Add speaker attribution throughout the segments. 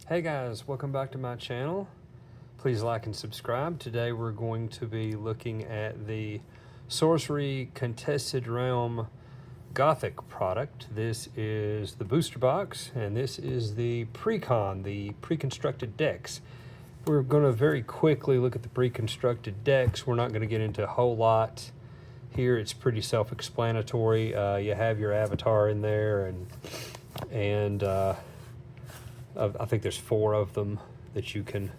Speaker 1: Hey guys, welcome back to my channel. Please like and subscribe. Today we're going to be looking at the Sorcery Contested Realm Gothic product. This is the booster box, and this is the pre-con, the pre-constructed decks. We're going to very quickly look at the pre-constructed decks. We're not going to get into a whole lot here. It's pretty self-explanatory. You have your avatar in there, and I think there's 4 of them that you can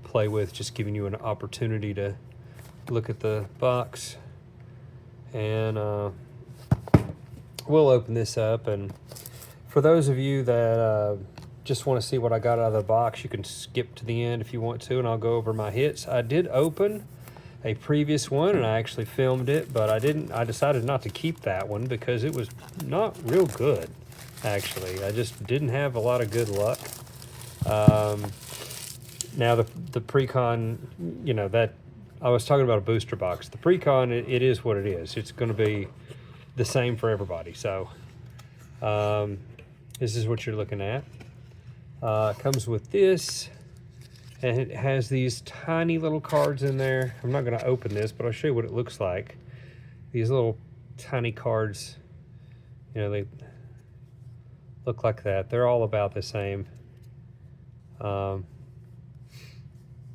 Speaker 1: play with, just giving you an opportunity to look at the box. And we'll open this up, and for those of you that just want to see what I got out of the box, you can skip to the end if you want to, and I'll go over my hits. I did open a previous one and I actually filmed it, but I decided not to keep that one because it was not real good. Actually, I just didn't have a lot of good luck. Now the pre-con, you know, that I was talking about a booster box. The pre-con, it is what it is. It's going to be the same for everybody. So this is what you're looking at. Comes with this, and it has these tiny little cards in there. I'm not going to open this, but I'll show you what it looks like. These little tiny cards, you know, they look like that. They're all about the same.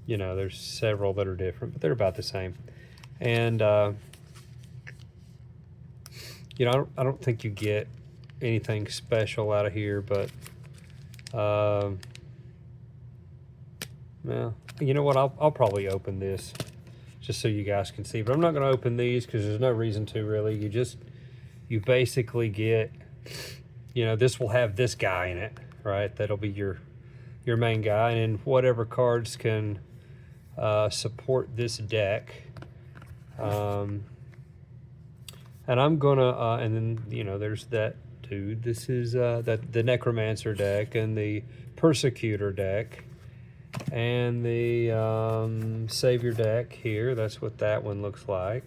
Speaker 1: You know, there's several that are different, but they're about the same. And you know, I don't think you get anything special out of here, but well, you know what, I'll probably open this just so you guys can see, but I'm not going to open these because there's no reason to, really. You basically get, you know, this will have this guy in it, right? That'll be your main guy, and whatever cards can support this deck. And I'm gonna, and then, you know, there's that too. This is the Necromancer deck, and the Persecutor deck, and the Savior deck here. That's what that one looks like.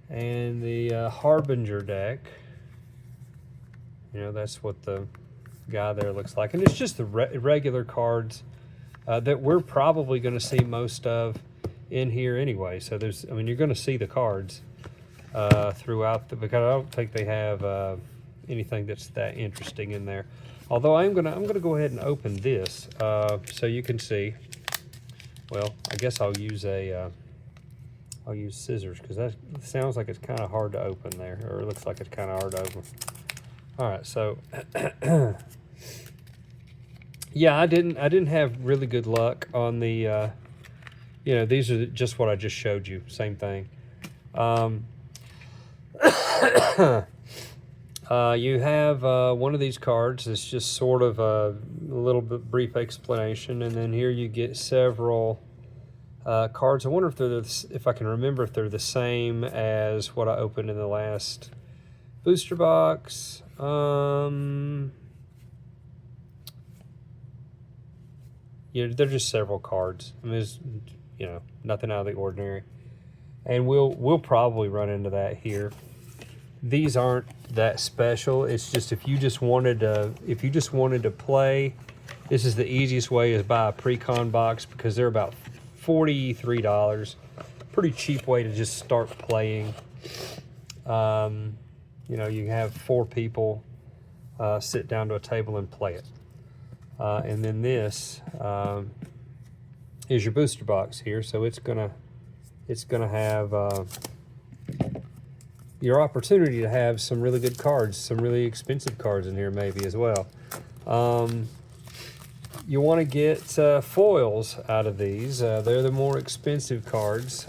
Speaker 1: And the Harbinger deck. You know, that's what the guy there looks like. And it's just the regular cards that we're probably going to see most of in here anyway. So there's, I mean, you're going to see the cards throughout because I don't think they have anything that's that interesting in there. Although I'm gonna go ahead and open this so you can see. Well, I guess I'll use scissors because that sounds like it's kind of hard to open there, or it looks like it's kind of hard to open. All right, so yeah, I didn't have really good luck on the you know, these are just what I just showed you, same thing. You have one of these cards. It's just sort of a little bit brief explanation, and then here you get several cards. I wonder if I can remember if they're the same as what I opened in the last booster box. Yeah, they're just several cards. I mean, there's, you know, nothing out of the ordinary, and we'll probably run into that here. These aren't that special. It's just if you just wanted to play, this is the easiest way, is buy a pre-con box because they're about $43. Pretty cheap way to just start playing. You know, you have 4 people sit down to a table and play it. And then this is your booster box here, so it's gonna have your opportunity to have some really good cards, some really expensive cards in here maybe as well. You want to get foils out of these. They're the more expensive cards.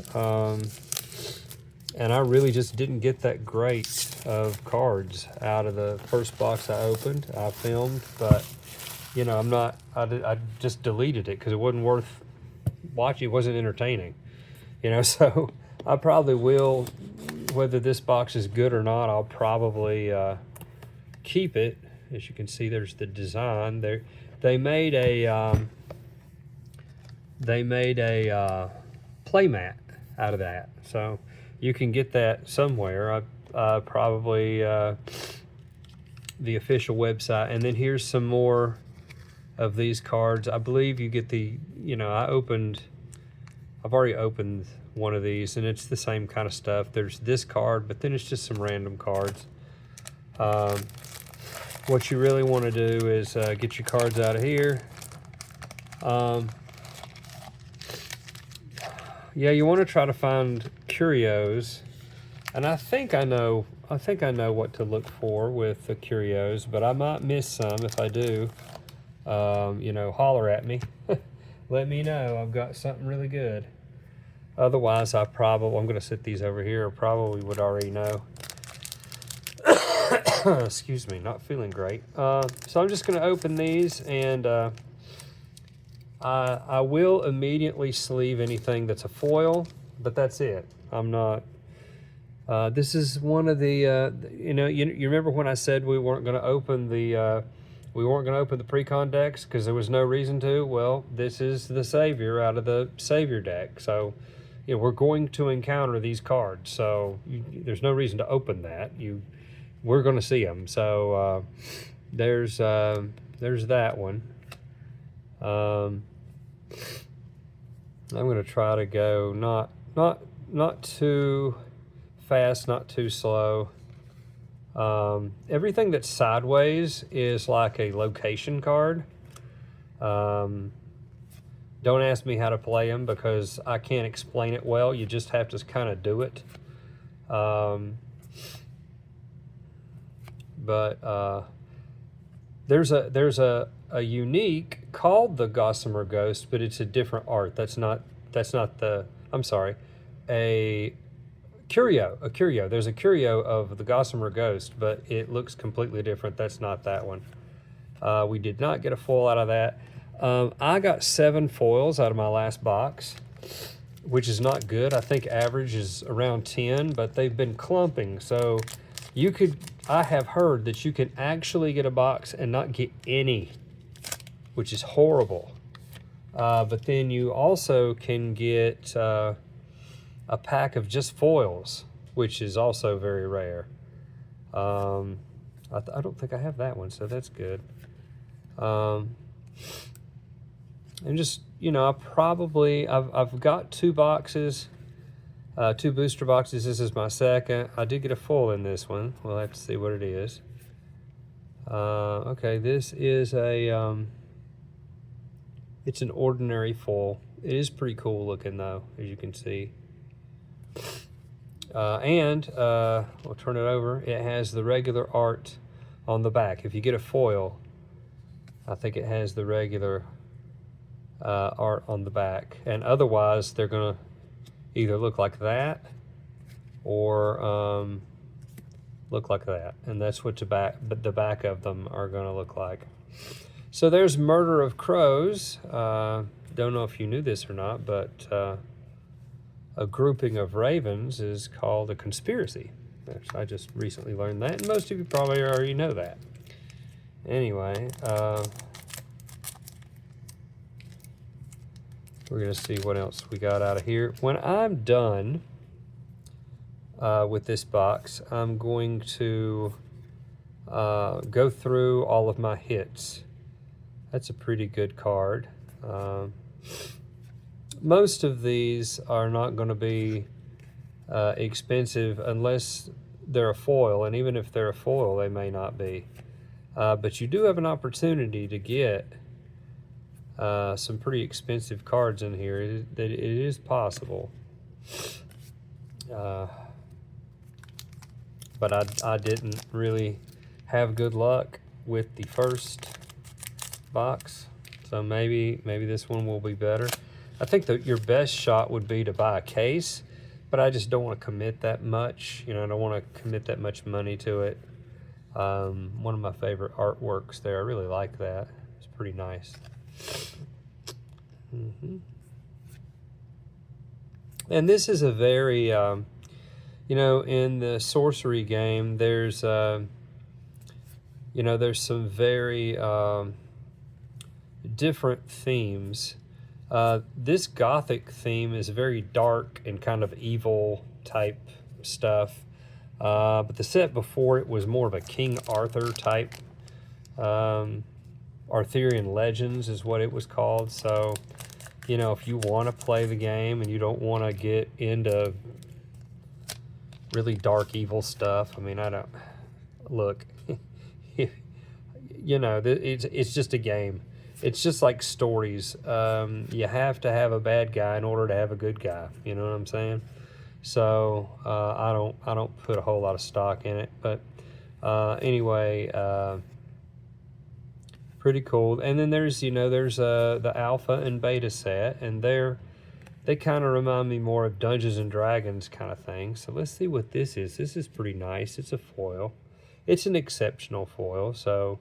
Speaker 1: And I really just didn't get that great of cards out of the first box I opened. I filmed, but you know, I just deleted it because it wasn't worth watching. It wasn't entertaining, you know. So I probably will, whether this box is good or not, I'll probably keep it. As you can see, there's the design there. They made a play mat out of that, so you can get that somewhere. Probably the official website. And then here's some more of these cards. I believe you get the, you know, I've already opened one of these, and it's the same kind of stuff. There's this card, but then it's just some random cards. What you really want to do is get your cards out of here. Yeah, you want to try to find curios, and I think I know what to look for with the curios, but I might miss some. If I do, you know, holler at me. Let me know. I've got something really good. Otherwise, I'm going to sit these over here. I probably would already know. Excuse me, not feeling great. So I'm just going to open these, and I will immediately sleeve anything that's a foil, but that's it. I'm not. This is one of the, you know, you remember when I said we weren't going to open the pre-con decks because there was no reason to? Well, this is the savior out of the savior deck. So, you know, we're going to encounter these cards. So there's no reason to open that. We're going to see them. So there's that one. I'm going to try to go not too fast, not too slow. Everything that's sideways is like a location card. Don't ask me how to play them because I can't explain it well. You just have to kind of do it. But there's a unique called the Gossamer Ghost, but it's a different art. That's not the, I'm sorry, a curio. There's a curio of the Gossamer Ghost, but it looks completely different. That's not that one. We did not get a foil out of that. I got 7 foils out of my last box, which is not good. I think average is around 10, but they've been clumping. So I have heard that you can actually get a box and not get any, which is horrible. But then you also can get a pack of just foils, which is also very rare. I don't think I have that one, so that's good. And just, you know, I've got 2 boxes, 2 booster boxes. This is my second. I did get a foil in this one. We'll have to see what it is. Okay, this is it's an ordinary foil. It is pretty cool looking though, as you can see. And we'll turn it over. It has the regular art on the back. If you get a foil, I think it has the regular art on the back. And otherwise, they're going to either look like that or look like that. And that's what the back of them are going to look like. So there's Murder of Crows. Don't know if you knew this or not, but a grouping of ravens is called a conspiracy. I just recently learned that, and most of you probably already know that. Anyway, we're going to see what else we got out of here. When I'm done with this box, I'm going to go through all of my hits. That's a pretty good card. Most of these are not going to be expensive unless they're a foil, and even if they're a foil, they may not be. But you do have an opportunity to get some pretty expensive cards in here. It is possible. But I didn't really have good luck with the first box, so maybe this one will be better. I think that your best shot would be to buy a case, but I just don't want to commit that much. You know, I don't want to commit that much money to it. One of my favorite artworks there. I really like that. It's pretty nice. And this is a very, you know, in the sorcery game, there's, you know, there's some very different themes. This Gothic theme is very dark and kind of evil type stuff. But the set before it was more of a King Arthur type Arthurian Legends is what it was called. So, you know, if you want to play the game and you don't want to get into really dark, evil stuff, I mean, I don't... Look, you know, it's just a game. It's just like stories. You have to have a bad guy in order to have a good guy. You know what I'm saying? So I don't put a whole lot of stock in it. But anyway, pretty cool. And then there's the alpha and beta set, and they kind of remind me more of Dungeons and Dragons kind of thing. So let's see what this is. This is pretty nice. It's a foil. It's an exceptional foil, so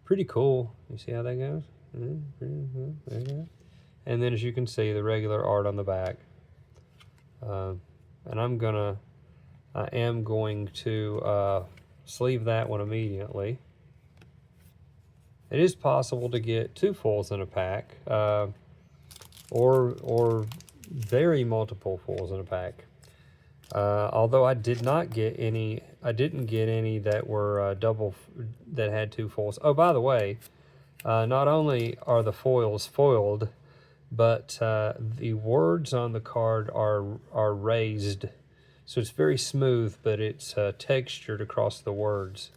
Speaker 1: pretty cool. You see how that goes? There you go. And then as you can see, the regular art on the back. And I am going to sleeve that one immediately. It is possible to get 2 foils in a pack, or very multiple foils in a pack. Although I didn't get any that were that had 2 foils. Oh, by the way, not only are the foils foiled, but the words on the card are raised, so it's very smooth, but it's textured across the words,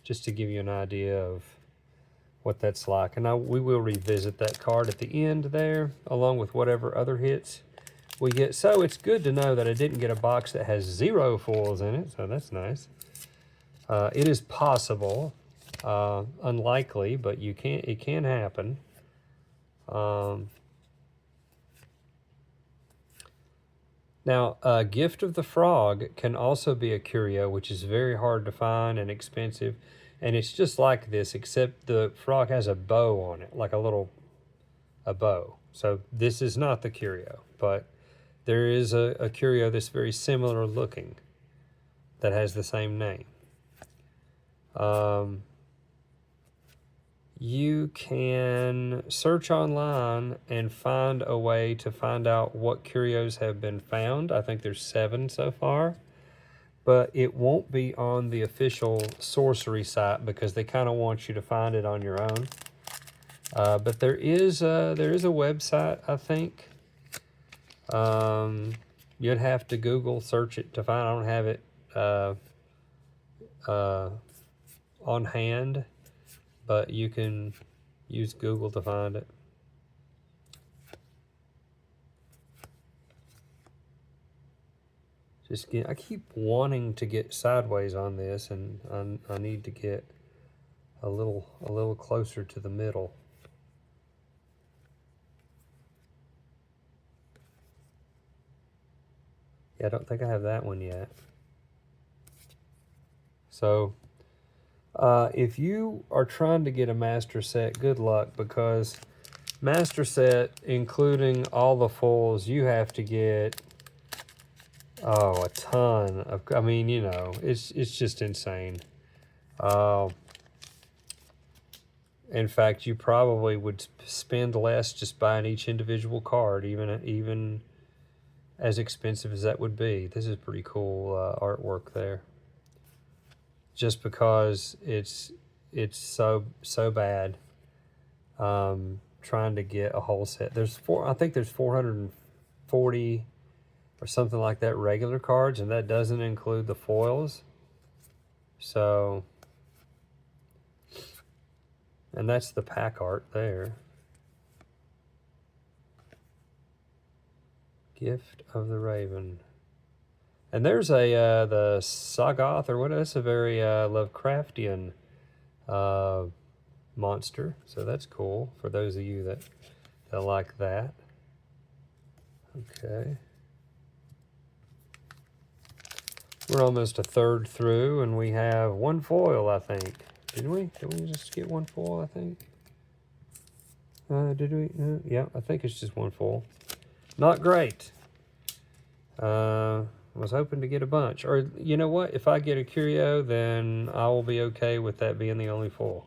Speaker 1: just to give you an idea of what that's like. And we will revisit that card at the end there, along with whatever other hits we get. So it's good to know that I didn't get a box that has 0 foils in it, so that's nice. It is possible, unlikely, but it can happen. Now, Gift of the Frog can also be a curio, which is very hard to find and expensive. And it's just like this, except the frog has a bow on it, like a bow. So this is not the curio, but there is a curio that's very similar looking that has the same name. You can search online and find a way to find out what curios have been found. I think there's 7 so far, but it won't be on the official sorcery site because they kind of want you to find it on your own. But there is a website, I think. You'd have to Google search it to find. I don't have it on hand, but you can use Google to find it. I keep wanting to get sideways on this, and I need to get a little closer to the middle. Yeah, I don't think I have that one yet. So if you are trying to get a master set, good luck, because master set, including all the foils, you have to get a ton of, I mean, you know, it's just insane. In fact, you probably would spend less just buying each individual card, even as expensive as that would be. This is pretty cool artwork there. Just because it's so bad. Trying to get a whole set. I think there's 440 or something like that regular cards, and that doesn't include the foils. So, and that's the pack art there. Gift of the Raven. And there's the Sagoth, or what? That's a very Lovecraftian monster. So that's cool for those of you that like that. Okay. We're almost a third through, and we have 1 foil, I think. Didn't we? Did we just get 1 foil, I think? Did we? Yeah, I think it's just 1 foil. Not great. Was hoping to get a bunch. Or, you know what? If I get a curio, then I will be okay with that being the only foil.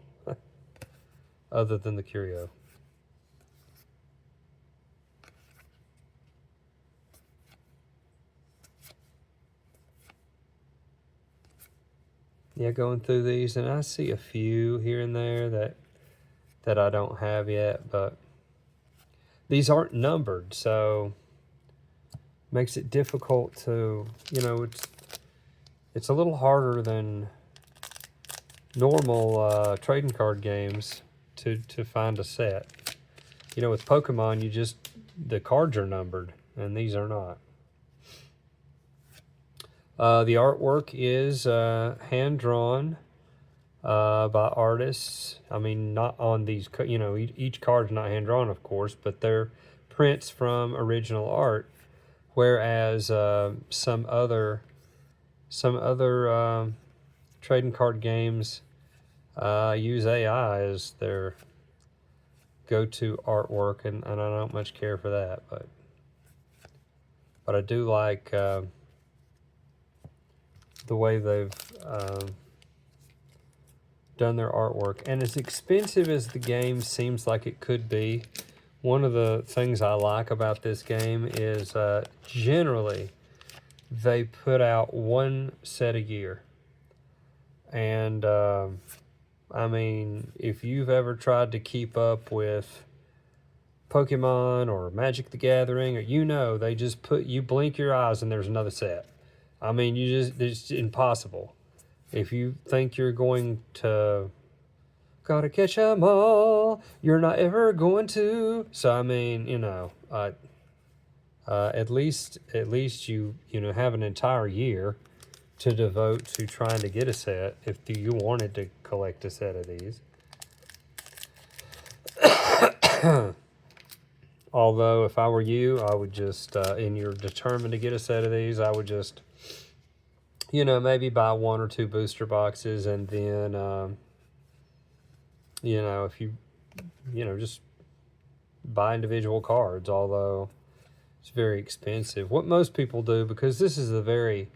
Speaker 1: Other than the curio. Yeah, going through these, and I see a few here and there that that I don't have yet, but these aren't numbered, so makes it difficult to, you know, it's a little harder than normal trading card games to find a set. You know, with Pokemon, the cards are numbered, and these are not. The artwork is hand-drawn by artists. I mean, not on these, you know, each card's not hand-drawn, of course, but they're prints from original art, whereas some other trading card games use AI as their go-to artwork, and I don't much care for that, but I do like the way they've done their artwork. And as expensive as the game seems like it could be, one of the things I like about this game is generally they put out one set a year. And I mean, if you've ever tried to keep up with Pokemon or Magic the Gathering, or they just you blink your eyes and there's another set. I mean, it's impossible. If you think you're going to gotta catch 'em all, you're not ever going to. So I mean, at least you have an entire year to devote to trying to get a set if you wanted to collect a set of these. Although if I were you, I would just, and you're determined to get a set of these, I would just, maybe buy 1 or 2 booster boxes, and then, if you, just buy individual cards, although it's very expensive. What most people do, because this is a very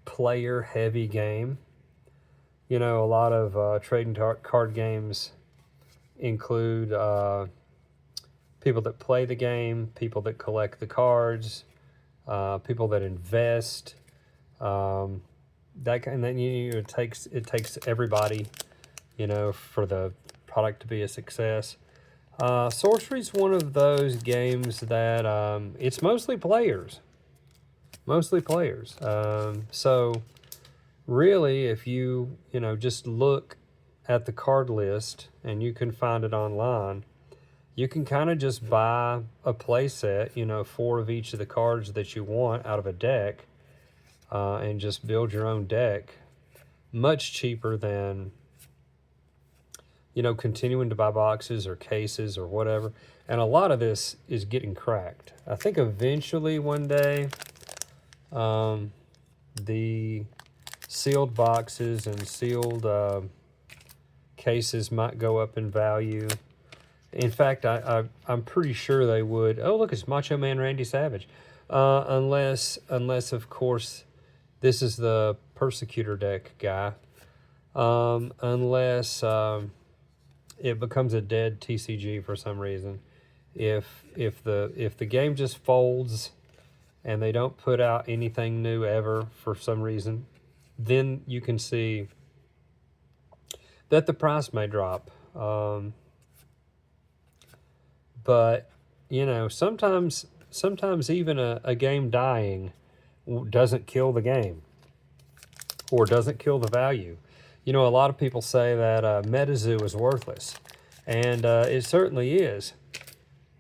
Speaker 1: player-heavy game, a lot of trading card games include people that play the game, people that collect the cards, people that invest. That kind. Then it takes everybody, for the product to be a success. Sorcery's one of those games that it's mostly players. So really, if you just look at the card list, and you can find it online, you can kind of just buy a play set, 4 of each of the cards that you want out of a deck, and just build your own deck. Much cheaper than, continuing to buy boxes or cases or whatever. And a lot of this is getting cracked. I think eventually one day, the sealed boxes and sealed cases might go up in value. In fact, I'm pretty sure they would. Oh, look, it's Macho Man Randy Savage. Unless of course, this is the Persecutor deck guy. Unless it becomes a dead TCG for some reason. If the game just folds and they don't put out anything new ever for some reason, then you can see that the price may drop. But, sometimes even a game dying doesn't kill the game, or doesn't kill the value. A lot of people say that MetaZoo is worthless, and it certainly is,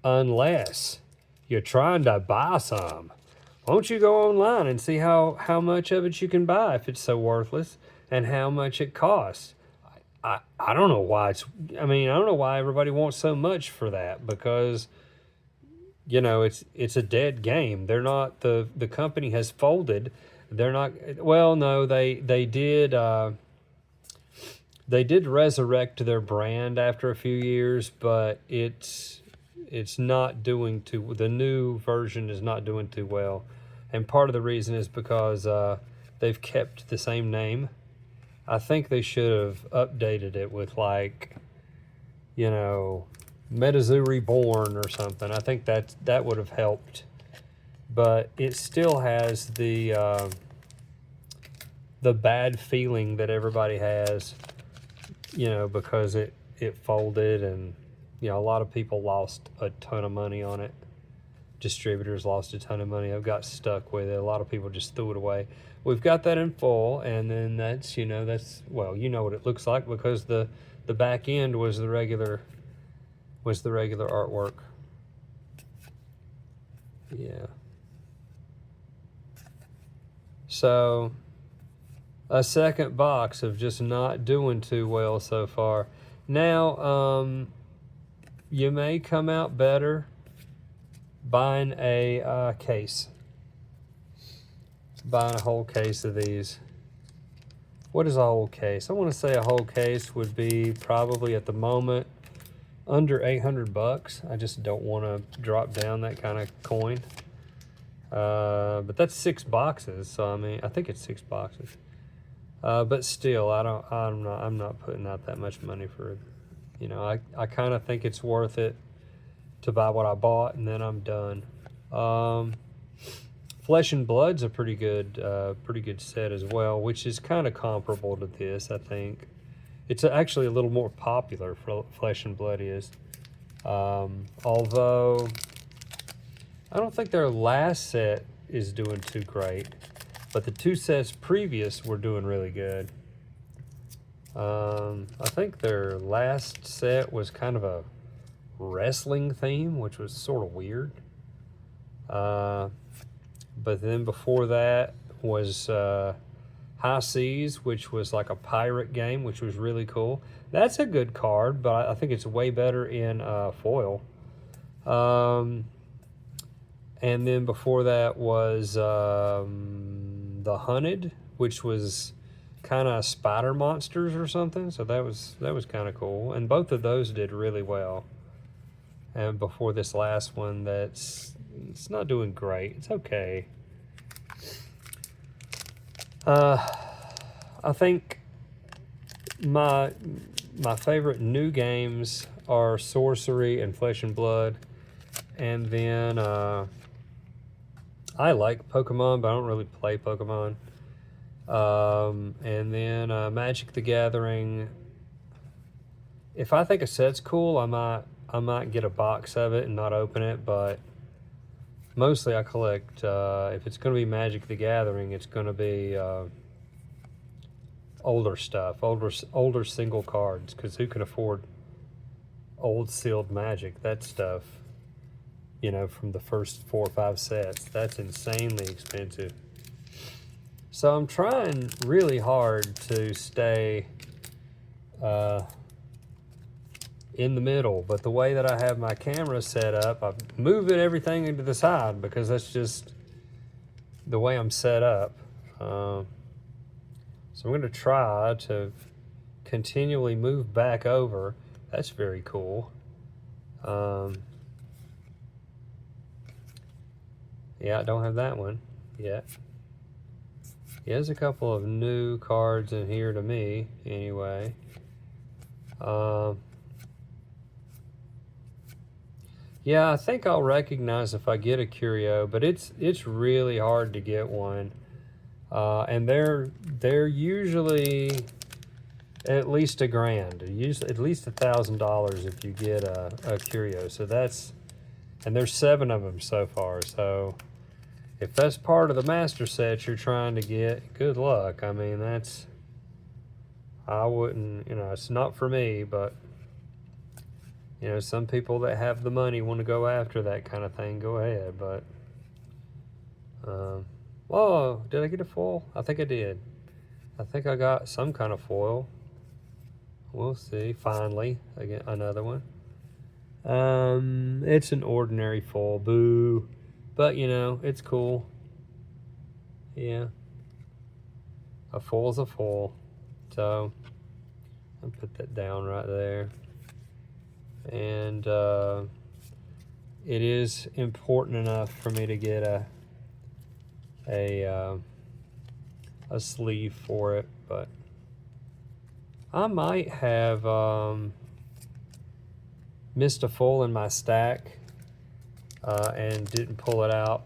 Speaker 1: unless you're trying to buy some. Won't you go online and see how much of it you can buy if it's so worthless, and how much it costs? I don't know why I don't know why everybody wants so much for that, because, it's a dead game. They're not, the company has folded. They're not, well, no, they did resurrect their brand after a few years, but it's not doing the new version is not doing too well. And part of the reason is because they've kept the same name. I think they should have updated it with, MetaZoo Reborn or something. I think that would have helped. But it still has the bad feeling that everybody has, because it folded, and you know, a lot of people lost a ton of money on it. Distributors lost a ton of money. I've got stuck with it. A lot of people just threw it away. We've got that in full, and then that's, you know, that's, well, you know what it looks like, because the back end was the regular artwork. Yeah. So a second box of just not doing too well so far. Now, you may come out better buying a case. Buying a whole case of these. What is a whole case? I want to say a whole case would be probably at the moment under 800 bucks. I just don't want to drop down that kind of coin. But that's 6 boxes, so I mean, I think it's 6 boxes. But still, I'm not putting out that much money for it. You know, I kind of think it's worth it to buy what I bought, and then I'm done. Flesh and Blood's a pretty good set as well, which is kind of comparable to this, I think. It's actually a little more popular, Flesh and Blood is. Although, I don't think their last set is doing too great, but the 2 sets previous were doing really good. I think their last set was kind of a wrestling theme, which was sort of weird. But then before that was High Seas, which was like a pirate game, which was really cool. That's a good card, but I think it's way better in foil. And then before that was The Hunted, which was kind of spider monsters or something. So that was kind of cool. And both of those did really well. And before this last one, it's not doing great. It's okay. I think my favorite new games are Sorcery and Flesh and Blood. And then I like Pokemon, but I don't really play Pokemon. And then Magic the Gathering. If I think a set's cool, I might get a box of it and not open it, but mostly I collect, if it's going to be Magic the Gathering, it's going to be older stuff, older single cards, because who can afford old sealed Magic? That stuff, you know, from the first 4 or 5 sets, that's insanely expensive. So I'm trying really hard to stay in the middle, but the way that I have my camera set up, I'm moving everything into the side because that's just the way I'm set up. So I'm going to try to continually move back over. That's very cool. Yeah, I don't have that one yet. Yeah, there's a couple of new cards in here to me, anyway. Yeah, I think I'll recognize if I get a curio, but it's really hard to get one. And they're usually at least $1,000, usually at least $1,000 if you get a curio. So and there's 7 of them so far. So if that's part of the master set you're trying to get, good luck. I mean, I wouldn't, you know, it's not for me, but you know, some people that have the money want to go after that kind of thing, go ahead. But, oh, did I get a foil? I think I did. I think I got some kind of foil. We'll see. Finally, again, another one. It's an ordinary foil. Boo. But, you know, it's cool. Yeah. A foil's a foil. So, I'll put that down right there. And it is important enough for me to get a sleeve for it, but I might have missed a foil in my stack and didn't pull it out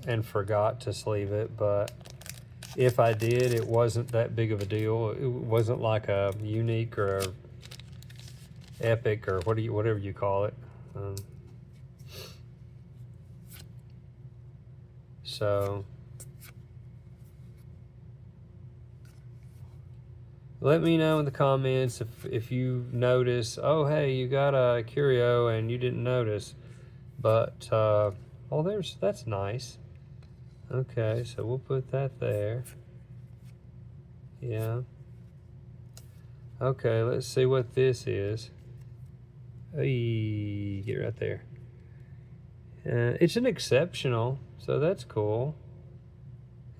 Speaker 1: and forgot to sleeve it, but if I did, it wasn't that big of a deal. It wasn't like a unique or epic, or whatever you call it. So let me know in the comments if you notice, oh hey, you got a curio and you didn't notice. But oh, that's nice. Okay, so we'll put that there. Yeah. Okay, let's see what this is. Hey, get right there. It's an exceptional, so that's cool.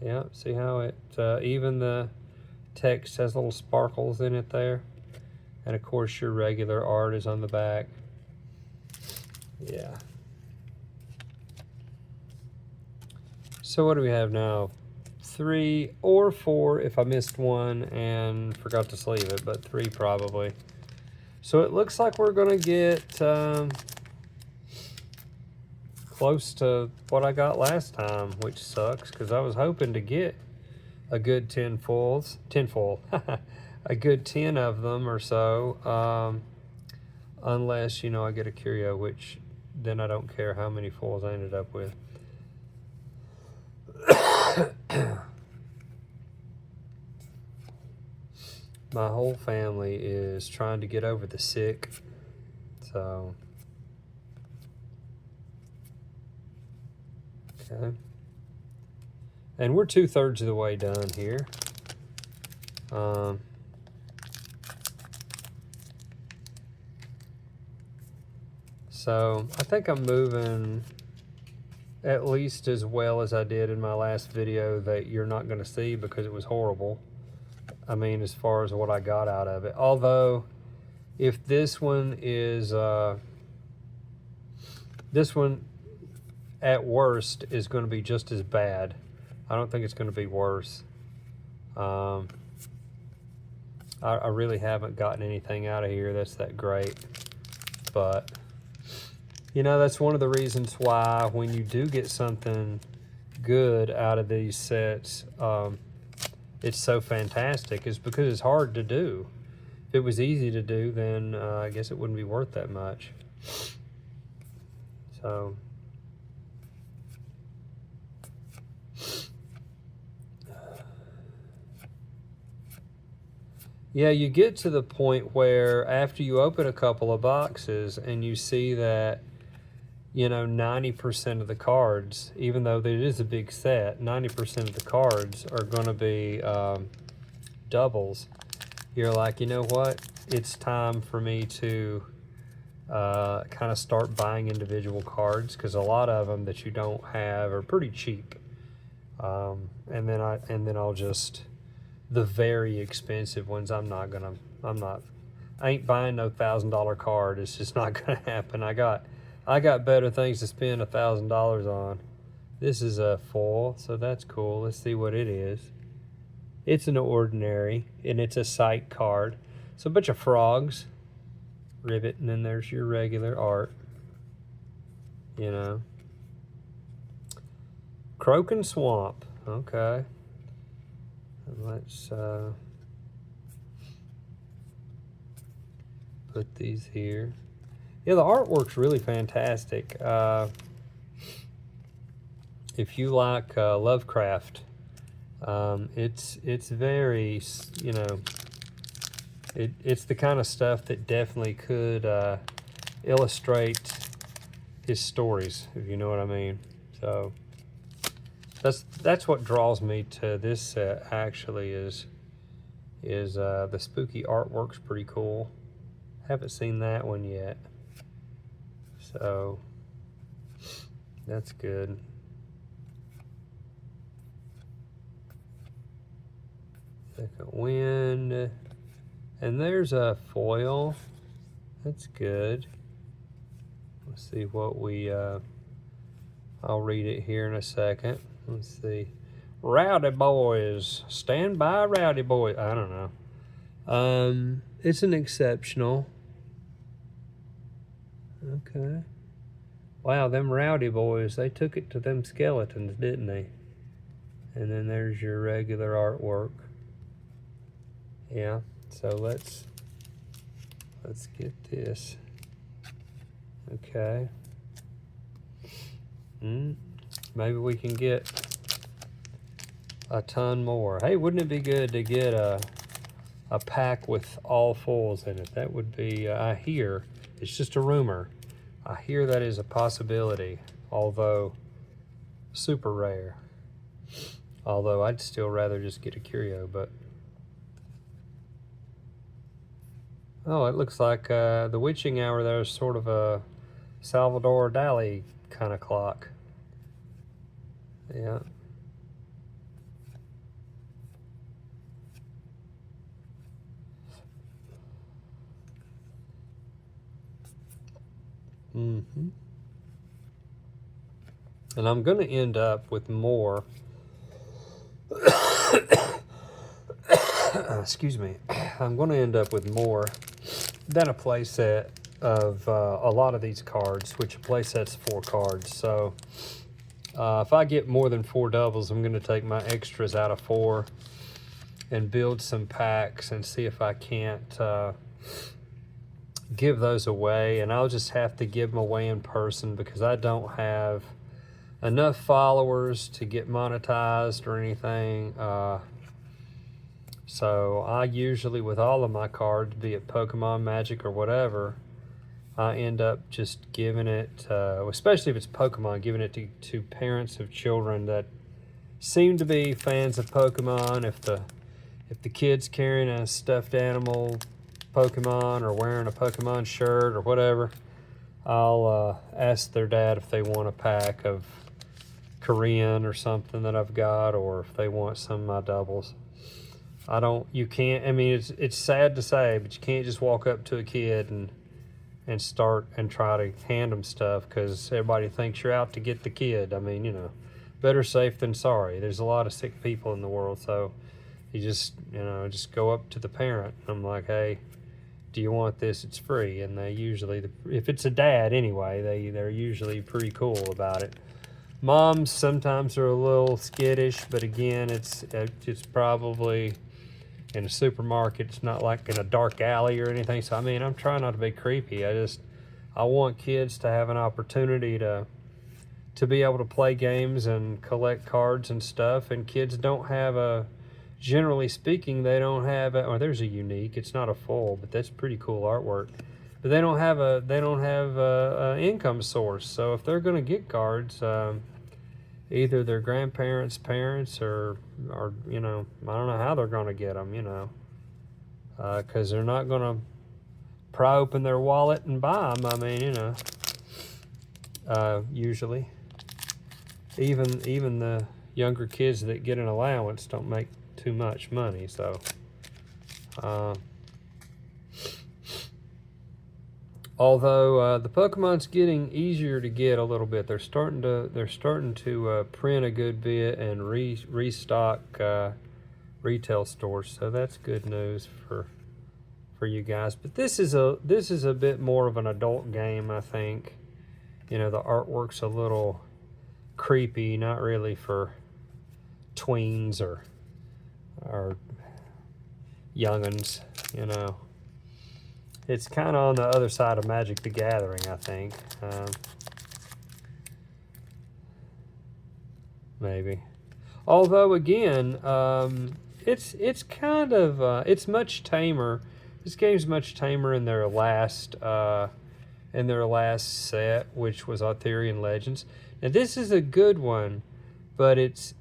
Speaker 1: Yeah, see how it, even the text has little sparkles in it there. And of course your regular art is on the back. Yeah. So what do we have now? 3 or 4 if I missed one and forgot to sleeve it, but 3 probably. So it looks like we're gonna get close to what I got last time, which sucks because I was hoping to get a good 10 foils, a good 10 of them or so, unless, you know, I get a curio, which then I don't care how many foils I ended up with. My whole family is trying to get over the sick, so okay. And we're 2/3 of the way done here. So I think I'm moving at least as well as I did in my last video that you're not going to see because it was horrible. I mean, as far as what I got out of it. Although, if this one is, this one at worst is going to be just as bad. I don't think it's going to be worse. I really haven't gotten anything out of here that's that great. But, you know, that's one of the reasons why when you do get something good out of these sets, it's so fantastic, is because it's hard to do. If it was easy to do, then I guess it wouldn't be worth that much. So, yeah, you get to the point where after you open a couple of boxes and you see that, you know, 90% of the cards, even though it is a big set, 90% of the cards are going to be doubles. You're like, you know what? It's time for me to kind of start buying individual cards, because a lot of them that you don't have are pretty cheap. And then I'll just, the very expensive ones, I ain't buying no $1,000 card. It's just not gonna happen. I got better things to spend $1,000 on. This is a foil, so that's cool. Let's see what it is. It's an ordinary, and it's a sight card. So a bunch of frogs, ribbit, and then there's your regular art. You know, Croaking Swamp. Okay. Let's put these here. Yeah, the artwork's really fantastic. If you like Lovecraft, it's very, you know, it's the kind of stuff that definitely could illustrate his stories, if you know what I mean. So that's what draws me to this set, actually, is the spooky artwork's pretty cool. Haven't seen that one yet, so that's good. Second Wind, and there's a foil. That's good. Let's see what we I'll read it here in a second. Let's see. Rowdy Boys. Stand by, Rowdy Boys. I don't know. It's an exceptional. Okay. Wow, them Rowdy Boys, they took it to them skeletons, didn't they? And then there's your regular artwork. Yeah, so let's Let's get this. Okay. Maybe we can get a ton more. Hey, wouldn't it be good to get a pack with all foils in it? That would be, I hear, it's just a rumor. I hear that is a possibility, although super rare. Although I'd still rather just get a curio, but. Oh, it looks like the witching hour there is sort of a Salvador Dali kind of clock. Yeah. And I'm going to end up with more. Excuse me. I'm going to end up with more than a playset of a lot of these cards, which a playset's 4 cards. So if I get more than 4 doubles, I'm going to take my extras out of 4 and build some packs and see if I can't give those away. And I'll just have to give them away in person because I don't have enough followers to get monetized or anything. So I usually, with all of my cards, be it Pokemon, Magic, or whatever, I end up just giving it, especially if it's Pokemon, giving it to parents of children that seem to be fans of Pokemon. If the kid's carrying a stuffed animal Pokemon or wearing a Pokemon shirt or whatever, I'll ask their dad if they want a pack of Korean or something that I've got, or if they want some of my doubles. You can't, I mean, it's sad to say, but you can't just walk up to a kid and start and try to hand them stuff because everybody thinks you're out to get the kid. I mean, you know, better safe than sorry. There's a lot of sick people in the world, so you just go up to the parent. I'm like, hey, do you want this? It's free. And they usually, if it's a dad anyway, they're usually pretty cool about it. Moms sometimes are a little skittish, but again, it's probably in a supermarket. It's not like in a dark alley or anything. So I mean, I'm trying not to be creepy. I want kids to have an opportunity to be able to play games and collect cards and stuff. And kids don't have generally speaking, they don't have there's a unique. It's not a full, but that's pretty cool artwork. But they don't have a income source. So if they're going to get cards, either their grandparents, parents, or you know, I don't know how they're going to get them, you know, because they're not going to pry open their wallet and buy them. I mean, you know, usually, even the younger kids that get an allowance don't make too much money. So, although the Pokemon's getting easier to get a little bit, they're starting to print a good bit and restock retail stores. So that's good news for you guys. But this is a bit more of an adult game, I think. You know, the artwork's a little creepy, not really for tweens or young'uns, you know. It's kind of on the other side of Magic the Gathering, I think. Maybe. Although, again, it's kind of, it's much tamer. This game's much tamer in their last set, which was Arthurian Legends. Now, this is a good one, but it's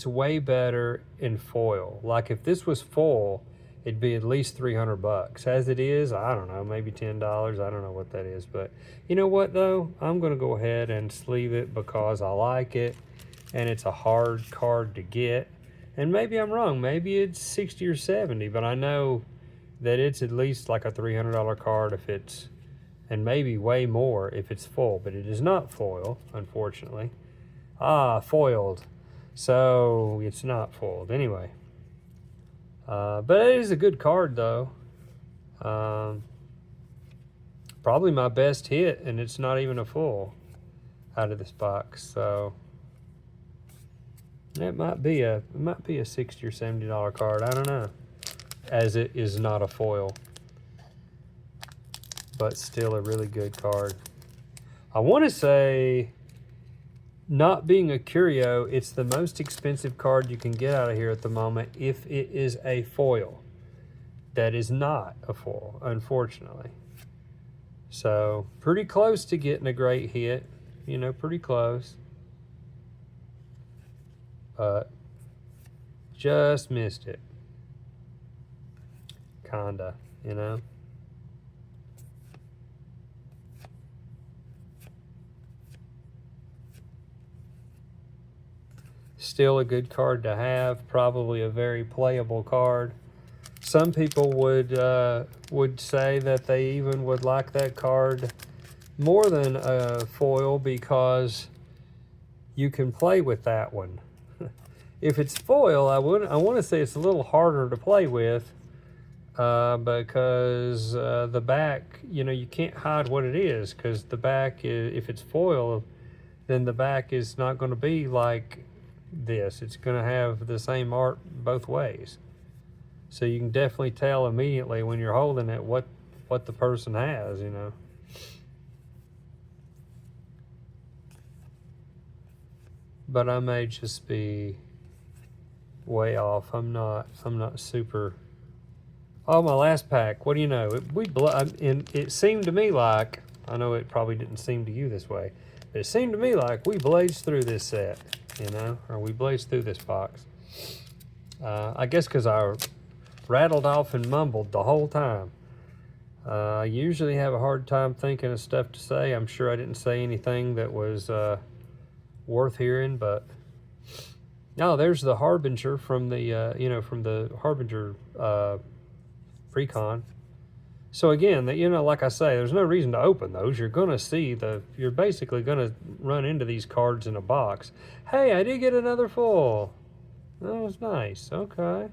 Speaker 1: way better in foil. Like, if this was full, it'd be at least $300. As it is, I don't know, maybe $10. I don't know what that is. But you know what, though? I'm going to go ahead and sleeve it because I like it, and it's a hard card to get. And maybe I'm wrong. Maybe it's 60 or 70, but I know that it's at least like a $300 card if it's, and maybe way more if it's full. But it is not foil, unfortunately. Foiled. So it's not foiled. Anyway. But it is a good card, though. Probably my best hit, and it's not even a full out of this box. So it might be a $60 or $70 card. I don't know. as it is not a foil. But still a really good card. I want to say, not being a curio, it's the most expensive card you can get out of here at the moment if it is a foil. That is not a foil, unfortunately. So, pretty close to getting a great hit. You know, pretty close. But just missed it. Kinda, you know. Still a good card to have, probably a very playable card. Some people would say that they even would like that card more than a foil because you can play with that one. If it's foil, I want to say it's a little harder to play with because the back, you know, you can't hide what it is, because the back if it's foil, then the back is not going to be like this. It's going to have the same art both ways. So you can definitely tell immediately when you're holding it what the person has, you know. But I may just be way off. I'm not super. Oh, my last pack. What do you know? It seemed to me like, I know it probably didn't seem to you this way, but it seemed to me like we blazed through this set, you know, or we blazed through this box. I guess because I rattled off and mumbled the whole time. I usually have a hard time thinking of stuff to say. I'm sure I didn't say anything that was worth hearing, but no, there's the Harbinger from the you know, from the Harbinger Precon. So again, you know, like I say, there's no reason to open those. You're gonna see you're basically gonna run into these cards in a box. Hey, I did get another full. That was nice. Okay.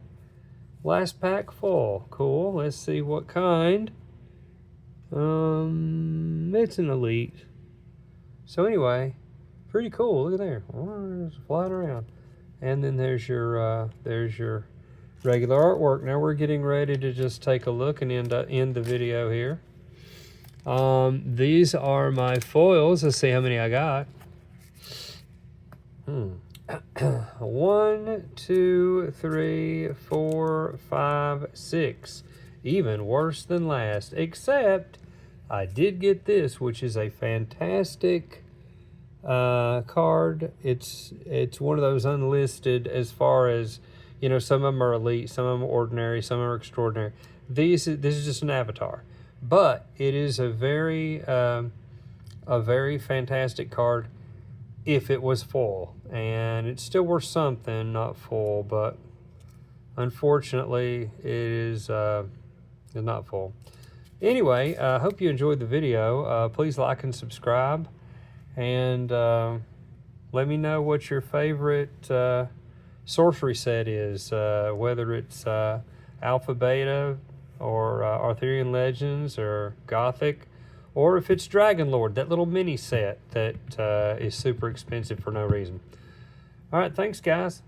Speaker 1: Last pack full. Cool. Let's see what kind. It's an elite. So anyway, pretty cool. Look at there. It's flying around. And then there's your regular artwork. Now we're getting ready to just take a look and end the video here. These are my foils. Let's see how many I got. 1, 2, 3, 4, 5, 6. Even worse than last, except I did get this, which is a fantastic card. It's one of those unlisted, as far as, you know, some of them are elite, some of them are ordinary, some of them are extraordinary. This is just an avatar, but it is a very fantastic card if it was full, and it's still worth something, not full, but unfortunately it is not full. Anyway, I hope you enjoyed the video. Please like and subscribe, and let me know what your favorite sorcery set is, whether it's Alpha, Beta, or Arthurian Legends, or Gothic, or if it's Dragon Lord, that little mini set that is super expensive for no reason. All right, thanks, guys.